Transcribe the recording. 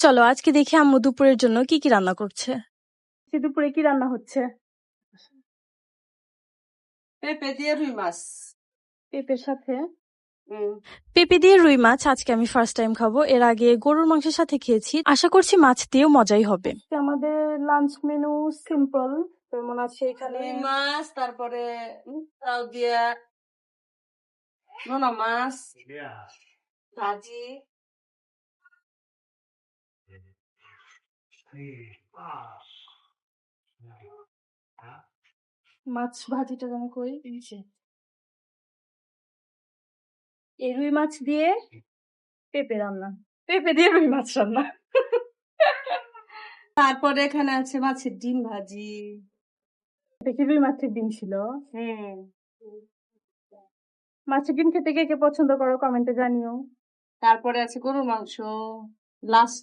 চলো আজকে দেখি আম্মু দুপুরের জন্য কি কি রান্না করছে। দুপুরে কি রান্না হচ্ছে? পেঁপে দিয়ে রুই মাছ। পেঁপের সাথে পেঁপে দিয়ে রুই মাছ আজকে আমি ফার্স্ট টাইম খাবো। এর আগে গরুর মাংসের সাথে খেয়েছি, আশা করছি মাছ দিয়েও মজাই হবে। আমাদের লাঞ্চ মেনু সিম্পল, যেমন আছে এখানে রুই মাছ, তারপরে তাও দিয়া নোনা মাছ ভাজি, মাছ ভাজিটা যেন কই এই রুই মাছ দিয়ে পেঁপে রান্না, পেঁপে দিয়ে রুই মাছ রান্না। তারপরে এখানে আছে মাছের ডিম ভাজি। দেখি রুই মাছের ডিম ছিল। মাছের ডিম খেতে কে কে পছন্দ করো কমেন্টে জানিও। তারপরে আছে গরুর মাংস, লাস্ট